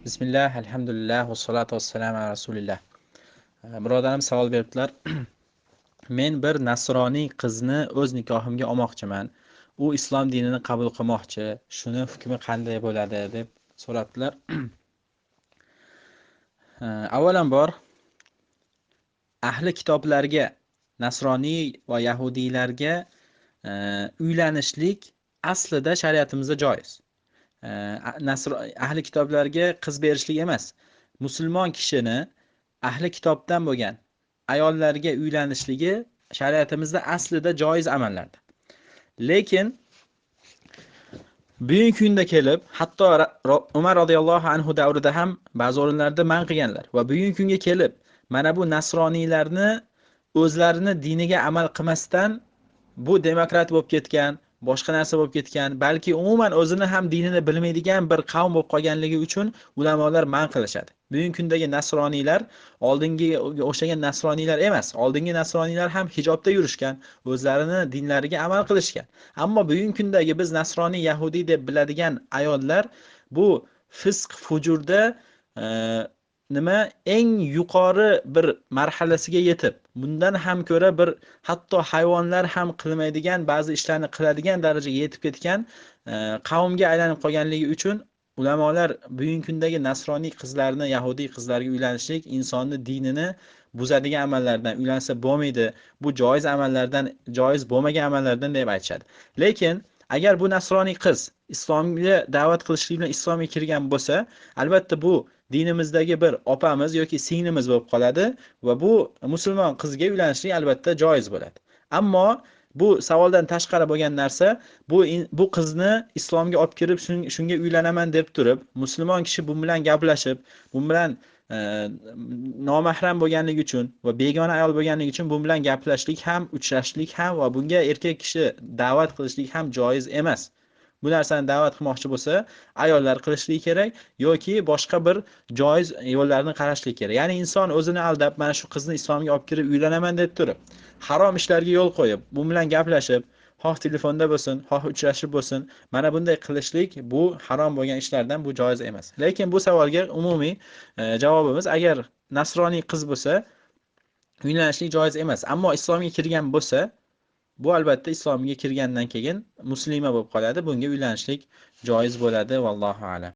Bismillah, alhamdulillah, vassalatu vassalamu ala rasulillah. Birodarim savol beribdilar. Men bir nasroniy qizni o'z nikohimga olmoqchiman. U islom dinini qabul qilmoqchi. Shuni hukmi qanday bo'ladi deb so'rabdilar. Avvalambor ahli kitoblarga, nasroniy va yahudiylarga uylanishlik aslida shariatimizda joiz. Ahli kitoblarga qiz berishlik emas. Musulmon kishini ahli kitobdan bo'lgan ayollarga uylanishligi shariatimizda aslida joiz amallardan. Lekin bugungi kunda kelib, hatto Umar radhiyallohu anhu davrida ham ba'zi o'rinlarda man qilganlar va bugungi kunga kelib mana bu nasroniylarni o'zlarini diniga amal qilmasdan bu demokrat bo'lib ketgan, boshqa narsa bo'lib ketgan, balki umuman o'zini ham dinini bilmaydigan bir qavm bo'lib qolganligi uchun ulamolar man qilishadi. Bugungi kundagi nasroniylar oldingi o'xshagan nasroniylar emas. Oldingi nasroniylar ham hijobda yurishgan, o'zlarini dinlariga amal qilishgan. Ammo bugungi kundagi biz nasroniy, yahudiy deb biladigan ayollar bu fisq, fujurda eng yuqori bir marhalasiga yetib, bundan ham ko'ra bir hatto hayvonlar ham qilmaydigan ba'zi ishlarni qiladigan darajaga yetib ketgan qavmga aylanib qolganligi uchun ulamolar bugungi kundagi nasroniy qizlarni yahudiy qizlarga uylanishlik insonni dinini buzadigan amallardan, uylansa bo'lmaydi, bu joiz amallardan, joiz bo'lmagan amallardan deb aytishadi. Lekin agar bu nasroniy qiz islomga da'vat qilishlik bilan islomga kirgan bo'lsa, albatta bu dinimizdagi bir opamiz yoki singlimiz bo'lib qoladi va bu musulmon qizga uylanishlik albatta joiz bo'ladi. Ammo bu savoldan tashqari bo'lgan narsa, bu qizni islomga olib kirib shunga uylanaman deb turib, musulmon kishi bu bilan gaplashib, bu bilan nomahram bo'lganligi uchun va begona ayol bo'lganligi uchun bu bilan gaplashishlik ham, uchrashishlik ham va bunga erkak kishi da'vat qilishlik ham joiz emas. Bu narsani da'vat qilmoqchi bo'lsa, ayollar qilishligi kerak yoki boshqa bir joiz yo'llarni qarashlik kerak. Ya'ni inson o'zini aldab, mana shu qizni islomga olib kirib uylanaman deb turib, harom ishlarga yo'l qo'yib, bu bilan gaplashib, xoh telefonda bo'lsin, xoh uchrashib bo'lsin, mana bunday qilishlik bu harom bo'lgan ishlardan, bu joiz emas. Lekin bu savolga umumiy javobimiz, agar nasroniy qiz bo'lsa, uylanishlik joiz emas. Ammo islomga kirgan bo'lsa, bu albatta islomga kirgandan keyin muslima bo'lib qoladi. Bunga uylanishlik joiz bo'ladi. Vallohu a'lam.